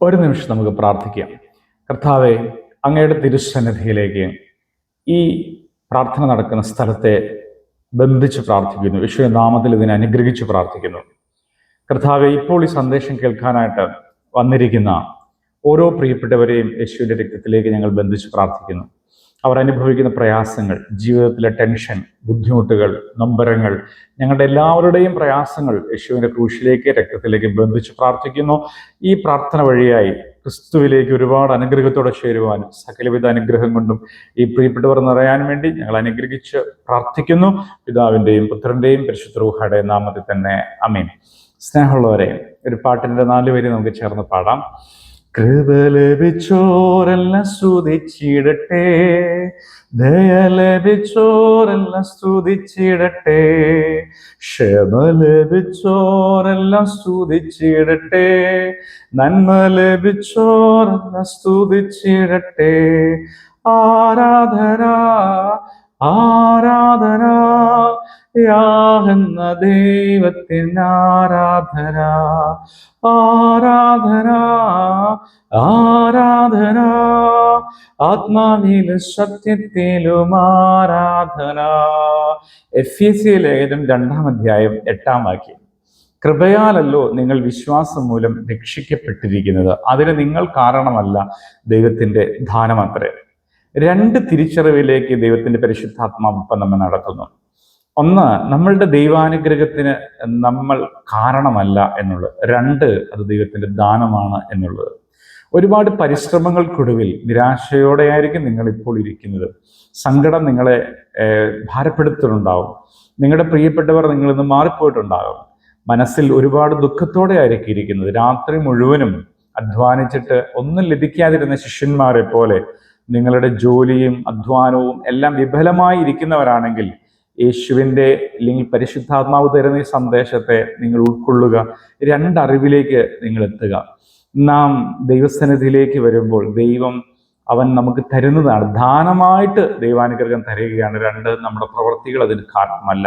ഒരു നിമിഷം നമുക്ക് പ്രാർത്ഥിക്കാം. കർത്താവെ, അങ്ങയുടെ തിരുസന്നിധിയിലേക്ക് ഈ പ്രാർത്ഥന നടക്കുന്ന സ്ഥലത്തെ ബന്ധിച്ച് പ്രാർത്ഥിക്കുന്നു. യേശുവിന്റെ നാമത്തിൽ ഇതിനെ അനുഗ്രഹിച്ച് പ്രാർത്ഥിക്കുന്നു. കർത്താവെ, ഇപ്പോൾ ഈ സന്ദേശം കേൾക്കാനായിട്ട് വന്നിരിക്കുന്ന ഓരോ പ്രിയപ്പെട്ടവരെയും യേശുവിന്റെ രക്തത്തിലേക്ക് ഞങ്ങൾ ബന്ധിച്ച് പ്രാർത്ഥിക്കുന്നു. അവർ അനുഭവിക്കുന്ന പ്രയാസങ്ങൾ, ജീവിതത്തിലെ ടെൻഷൻ, ബുദ്ധിമുട്ടുകൾ, നൊമ്പരങ്ങൾ, ഞങ്ങളുടെ എല്ലാവരുടെയും പ്രയാസങ്ങൾ യേശുവിന്റെ ക്രൂശിലേക്ക്, രക്തത്തിലേക്ക് ബന്ധിച്ച് പ്രാർത്ഥിക്കുന്നു. ഈ പ്രാർത്ഥന വഴിയായി ക്രിസ്തുവിലേക്ക് ഒരുപാട് അനുഗ്രഹത്തോടെ ചേരുവാനും സകലവിധ അനുഗ്രഹം കൊണ്ടും ഈ പ്രിയപ്പെട്ടവർ നിറയാൻ വേണ്ടി ഞങ്ങൾ അനുഗ്രഹിച്ച് പ്രാർത്ഥിക്കുന്നു. പിതാവിൻ്റെയും പുത്രൻ്റെയും പരിശുദ്ധ റൂഹായുടെയും നാമത്തിൽ തന്നെ ആമേൻ. സ്നേഹമുള്ളവരെ, ഒരു പാട്ടിൻ്റെ 4 വരി നമുക്ക് ചേർന്ന് പാടാം. കൃപ ലഭിച്ചോരെല്ലാം സ്തുതിച്ചിടട്ടെ, ദയ ലഭിച്ചോരെല്ലാം സ്തുതിച്ചിടട്ടെ, ക്ഷമ ലഭിച്ചോരെല്ലാം സ്തുതിച്ചിടട്ടെ, നന്മ ലഭിച്ചോരെല്ലാം സ്തുതിച്ചിടട്ടെ. ആരാധന ആരാധന യാഹെന്ന ദൈവത്തിന് ആരാധന, ആരാധന ആരാധന, ആത്മാവിലും സത്യത്തിലും ആരാധന. എഫെസ്യ ലേഖനം 2-ാം അധ്യായം 8-ാം വാക്യം. കൃപയാലല്ലോ നിങ്ങൾ വിശ്വാസം മൂലം രക്ഷിക്കപ്പെട്ടിരിക്കുന്നത്, അതിന് നിങ്ങൾ കാരണമല്ല, ദൈവത്തിന്റെ ദാനമത്രേ. 2 തിരിച്ചറിവിലേക്ക് ദൈവത്തിന്റെ പരിശുദ്ധാത്മാവ് ഇപ്പം നമ്മെ നടത്തുന്നു. ഒന്ന്, നമ്മളുടെ ദൈവാനുഗ്രഹത്തിന് നമ്മൾ കാരണമല്ല എന്നുള്ളത്. 2, അത് ദൈവത്തിന്റെ ദാനമാണ് എന്നുള്ളത്. ഒരുപാട് പരിശ്രമങ്ങൾക്കൊടുവിൽ നിരാശയോടെയായിരിക്കും നിങ്ങൾ ഇപ്പോൾ ഇരിക്കുന്നത്. സങ്കടം നിങ്ങളെ ഭാരപ്പെടുത്തുന്നുണ്ടാവും. നിങ്ങളുടെ പ്രിയപ്പെട്ടവർ നിങ്ങളിൽ നിന്ന് മാറിപ്പോയിട്ടുണ്ടാകും. മനസ്സിൽ ഒരുപാട് ദുഃഖത്തോടെ ആയിരിക്കും ഇരിക്കുന്നത്. രാത്രി മുഴുവനും അധ്വാനിച്ചിട്ട് ഒന്നും ലഭിക്കാതിരുന്ന ശിഷ്യന്മാരെ പോലെ നിങ്ങളുടെ ജോലിയും അധ്വാനവും എല്ലാം വിഫലമായി ഇരിക്കുന്നവരാണെങ്കിൽ യേശുവിൻ്റെ അല്ലെങ്കിൽ പരിശുദ്ധാത്മാവ് തരുന്ന ഈ സന്ദേശത്തെ നിങ്ങൾ ഉൾക്കൊള്ളുക. 2 അറിവിലേക്ക് നിങ്ങൾ എത്തുക. നാം ദൈവസന്നിധിയിലേക്ക് വരുമ്പോൾ ദൈവം അവൻ നമുക്ക് തരുന്നതാണ്, ദാനമായിട്ട് ദൈവാനുഗ്രഹം തരികയാണ്. 2, നമ്മുടെ പ്രവൃത്തികൾ അതിന് കാരണമല്ല.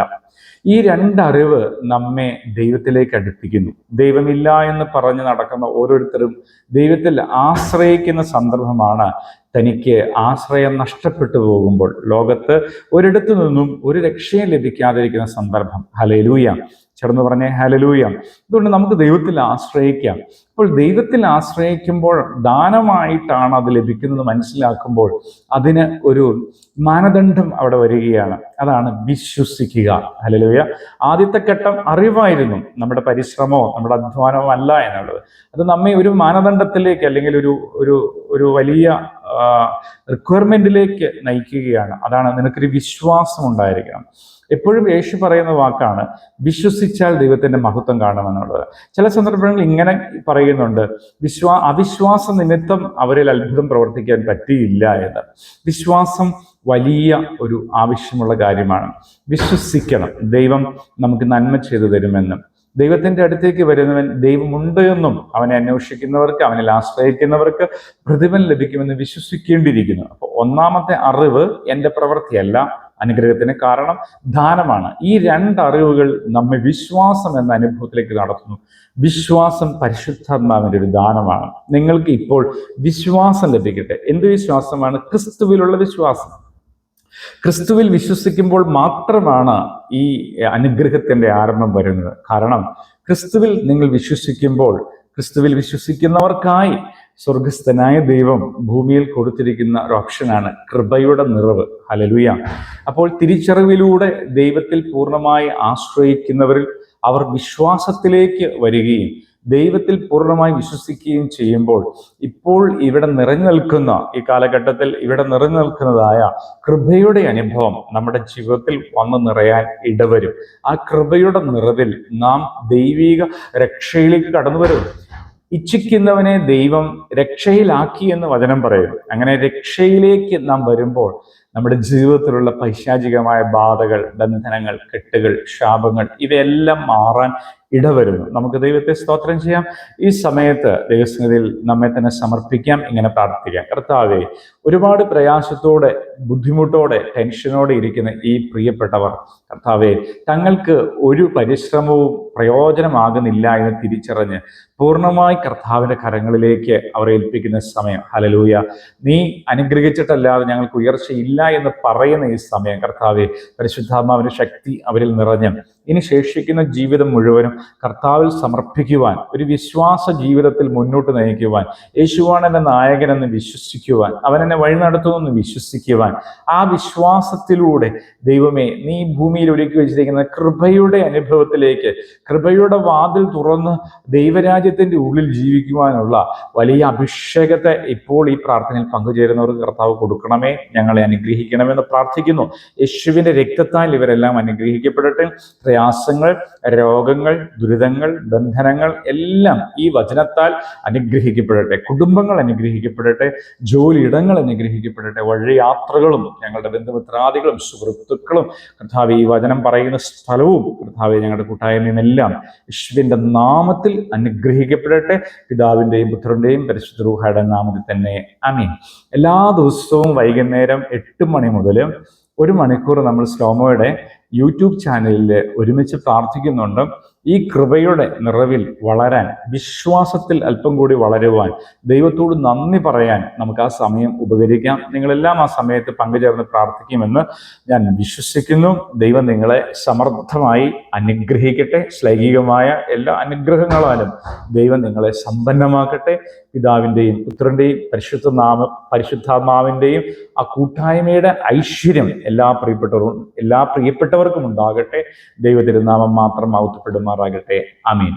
ഈ 2 അറിവ് നമ്മെ ദൈവത്തിലേക്ക് അടുപ്പിക്കുന്നു. ദൈവമില്ല എന്ന് പറഞ്ഞ് നടക്കുന്ന ഓരോരുത്തരും ദൈവത്തിൽ ആശ്രയിക്കുന്ന സന്ദർഭമാണ് തനിക്ക് ആശ്രയം നഷ്ടപ്പെട്ടു പോകുമ്പോൾ, ലോകത്ത് ഒരിടത്തു നിന്നും ഒരു രക്ഷയും ലഭിക്കാതിരിക്കുന്ന സന്ദർഭം. ഹല്ലേലൂയ, ചേർന്ന് പറഞ്ഞേ ഹല്ലേലൂയ. അതുകൊണ്ട് നമുക്ക് ദൈവത്തിൽ ആശ്രയിക്കാം. അപ്പോൾ ദൈവത്തിൽ ആശ്രയിക്കുമ്പോൾ ദാനമായിട്ടാണ് അത് ലഭിക്കുന്നത് മനസ്സിലാക്കുമ്പോൾ അതിന് ഒരു മാനദണ്ഡം അവിടെ വരികയാണ്. അതാണ് വിശ്വസിക്കുക. ഹല്ലേലൂയ. ആദ്യത്തെ ഘട്ടം അറിവായിരുന്നു, നമ്മുടെ പരിശ്രമമോ നമ്മുടെ അധ്വാനമോ അല്ല എന്നുള്ളത്. അത് നമ്മെ ഒരു മാനദണ്ഡത്തിലേക്ക് അല്ലെങ്കിൽ ഒരു വലിയ റിക്വയർമെന്റിലേക്ക് നയിക്കുകയാണ്. അതാണ് നിനക്കൊരു വിശ്വാസം ഉണ്ടായിരിക്കണം. എപ്പോഴും യേശു പറയുന്ന വാക്കാണ് വിശ്വസിച്ചാൽ ദൈവത്തിന്റെ മഹത്വം കാണുമെന്നുള്ളത്. ചില സന്ദർഭങ്ങളിൽ ഇങ്ങനെ പറയുന്നുണ്ട്, അവിശ്വാസ നിമിത്തം അവരിൽ അത്ഭുതം പ്രവർത്തിക്കാൻ പറ്റിയില്ല എന്ന്. വിശ്വാസം വലിയ ഒരു ആവശ്യമുള്ള കാര്യമാണ്. വിശ്വസിക്കണം ദൈവം നമുക്ക് നന്മ ചെയ്തു തരുമെന്നും, ദൈവത്തിന്റെ അടുത്തേക്ക് വരുന്നവൻ ദൈവമുണ്ട് എന്നും, അവനെ അന്വേഷിക്കുന്നവർക്ക്, അവനിൽ ആശ്രയിക്കുന്നവർക്ക് പ്രതിഫലം ലഭിക്കുമെന്ന് വിശ്വസിക്കേണ്ടിയിരിക്കുന്നു. അപ്പോൾ ഒന്നാമത്തെ അറിവ് എൻ്റെ പ്രവൃത്തിയല്ല, അനുഗ്രഹത്തിന് കാരണം ദാനമാണ്. ഈ 2 അറിവുകൾ നമ്മെ വിശ്വാസം എന്ന അനുഭവത്തിലേക്ക് നടത്തുന്നു. വിശ്വാസം പരിശുദ്ധാത്മാവിൻ്റെ ഒരു ദാനമാണ്. നിങ്ങൾക്ക് ഇപ്പോൾ വിശ്വാസം ലഭിക്കട്ടെ. എന്ത് വിശ്വാസമാണ്? ക്രിസ്തുവിലുള്ള വിശ്വാസം. ക്രിസ്തുവിൽ വിശ്വസിക്കുമ്പോൾ മാത്രമാണ് ഈ അനുഗ്രഹത്തിന്റെ ആരംഭം വരുന്നത്. കാരണം ക്രിസ്തുവിൽ നിങ്ങൾ വിശ്വസിക്കുമ്പോൾ, ക്രിസ്തുവിൽ വിശ്വസിക്കുന്നവർക്കായി സ്വർഗസ്ഥനായ ദൈവം ഭൂമിയിൽ കൊടുത്തിരിക്കുന്ന ഒരു ഓപ്ഷനാണ് കൃപയുടെ നിറവ്. ഹല്ലേലൂയ. അപ്പോൾ തിരിച്ചറിവിലൂടെ ദൈവത്തിൽ പൂർണ്ണമായി ആശ്രയിക്കുന്നവരിൽ അവർ വിശ്വാസത്തിലേക്ക് വരികയും ദൈവത്തിൽ പൂർണ്ണമായി വിശ്വസിക്കുകയും ചെയ്യുമ്പോൾ ഇപ്പോൾ ഇവിടെ നിറഞ്ഞു നിൽക്കുന്ന ഈ കാലഘട്ടത്തിൽ ഇവിടെ നിറഞ്ഞു നിൽക്കുന്നതായ കൃപയുടെ അനുഭവം നമ്മുടെ ജീവിതത്തിൽ വന്നു നിറയാൻ ഇടവരും. ആ കൃപയുടെ നിറവിൽ നാം ദൈവിക രക്ഷയിലേക്ക് കടന്നു വരും. ഇച്ഛിക്കുന്നവനെ ദൈവം രക്ഷയിലാക്കി എന്ന് വചനം പറയും. അങ്ങനെ രക്ഷയിലേക്ക് നാം വരുമ്പോൾ നമ്മുടെ ജീവിതത്തിലുള്ള പൈശാചികമായ ബാധകൾ, ബന്ധനങ്ങൾ, കെട്ടുകൾ, ശാപങ്ങൾ ഇവയെല്ലാം മാറാൻ ഇടവരുന്നു. നമുക്ക് ദൈവത്തെ സ്തോത്രം ചെയ്യാം. ഈ സമയത്ത് ദൈവസന്നിധിയിൽ നമ്മെ തന്നെ സമർപ്പിക്കാം, ഇങ്ങനെ പ്രാർത്ഥിക്കാം. കർത്താവേ, ഒരുപാട് പ്രയാസത്തോടെ, ബുദ്ധിമുട്ടോടെ, ടെൻഷനോടെ ഇരിക്കുന്ന ഈ പ്രിയപ്പെട്ടവർ, കർത്താവേ, തങ്ങൾക്ക് ഒരു പരിശ്രമവും പ്രയോജനമാകുന്നില്ല എന്ന് തിരിച്ചറിഞ്ഞ് പൂർണ്ണമായി കർത്താവിൻ്റെ കരങ്ങളിലേക്ക് അവർ ഏൽപ്പിക്കുന്ന സമയം. ഹല്ലേലൂയ. നീ അനുഗ്രഹിച്ചിട്ടല്ലാതെ ഞങ്ങൾക്ക് ഉയർച്ചയില്ല എന്ന് പറയുന്ന ഈ സമയം കർത്താവെ, പരിശുദ്ധാത്മാവിൻ്റെ ശക്തി അവരിൽ നിറഞ്ഞ് ഇനി ശേഷിക്കുന്ന ജീവിതം മുഴുവനും കർത്താവിൽ സമർപ്പിക്കുവാൻ, ഒരു വിശ്വാസ ജീവിതത്തിൽ മുന്നോട്ട് നയിക്കുവാൻ, യേശുവാണ് എൻ്റെ നായകനെന്ന് വിശ്വസിക്കുവാൻ, അവൻ എന്നെ വഴി നടത്തുമെന്ന് വിശ്വസിക്കുവാൻ, ആ വിശ്വാസത്തിലൂടെ ദൈവമേ നീ ഭൂമിയിൽ ഒരുക്കി വെച്ചിരിക്കുന്ന കൃപയുടെ അനുഭവത്തിലേക്ക്, കൃപയുടെ വാതിൽ തുറന്ന് ദൈവരാജ്യത്തിൻ്റെ ഉള്ളിൽ ജീവിക്കുവാനുള്ള വലിയ അഭിഷേകത്തെ ഇപ്പോൾ ഈ പ്രാർത്ഥനയിൽ പങ്കുചേരുന്നവർക്ക് കർത്താവ് കൊടുക്കണമേ, ഞങ്ങളെ അനുഗ്രഹിക്കണമെന്ന് പ്രാർത്ഥിക്കുന്നു. യേശുവിൻ്റെ രക്തത്താൽ ഇവരെല്ലാം അനുഗ്രഹിക്കപ്പെടട്ടെ. പ്രയാസങ്ങൾ, രോഗങ്ങൾ, ദുരിതങ്ങൾ, ബന്ധനങ്ങൾ എല്ലാം ഈ വചനത്താൽ അനുഗ്രഹിക്കപ്പെടട്ടെ. കുടുംബങ്ങൾ അനുഗ്രഹിക്കപ്പെടട്ടെ. ജോലിയിടങ്ങൾ അനുഗ്രഹിക്കപ്പെടട്ടെ. വഴിയാത്രകളും ഞങ്ങളുടെ ബന്ധുമിത്രാദികളും സുഹൃത്തുക്കളും കർത്താവ് ഈ വചനം പറയുന്ന സ്ഥലവും കർത്താവ് ഞങ്ങളുടെ കൂട്ടായ്മയും എല്ലാം യേശുവിൻ്റെ നാമത്തിൽ അനുഗ്രഹിക്കപ്പെടട്ടെ. പിതാവിൻ്റെയും പുത്രൻ്റെയും പരിശുദ്ധ റൂഹായുടെ നാമത്തിൽ തന്നെ ആമീൻ. എല്ലാ ദിവസവും വൈകുന്നേരം 8 മണി മുതൽ 1 മണിക്കൂർ നമ്മൾ സ്ലോമോയുടെ യൂട്യൂബ് ചാനലിൽ ഒരുമിച്ച് പ്രാർത്ഥിക്കുന്നുണ്ട്. ഈ കൃപയുടെ നിറവിൽ വളരാൻ, വിശ്വാസത്തിൽ അല്പം കൂടി വളരുവാൻ, ദൈവത്തോട് നന്ദി പറയാൻ നമുക്ക് ആ സമയം ഉപകരിക്കാം. നിങ്ങളെല്ലാം ആ സമയത്ത് പങ്കുചേർന്ന് പ്രാർത്ഥിക്കുമെന്ന് ഞാൻ വിശ്വസിക്കുന്നു. ദൈവം നിങ്ങളെ സമർത്ഥമായി അനുഗ്രഹിക്കട്ടെ. ശ്ലൈഹികമായ എല്ലാ അനുഗ്രഹങ്ങളാലും ദൈവം നിങ്ങളെ സമ്പന്നമാക്കട്ടെ. പിതാവിൻ്റെയും പുത്രൻ്റെയും പരിശുദ്ധാത്മാവിൻ്റെയും ആ കൂട്ടായ്മയുടെ ഐശ്വര്യം എല്ലാ പ്രിയപ്പെട്ടവർക്കും ഉണ്ടാകട്ടെ. ദൈവ തിരുനാമം മാത്രം മഹത്വപ്പെടുമാറാകട്ടെ. ആമീൻ.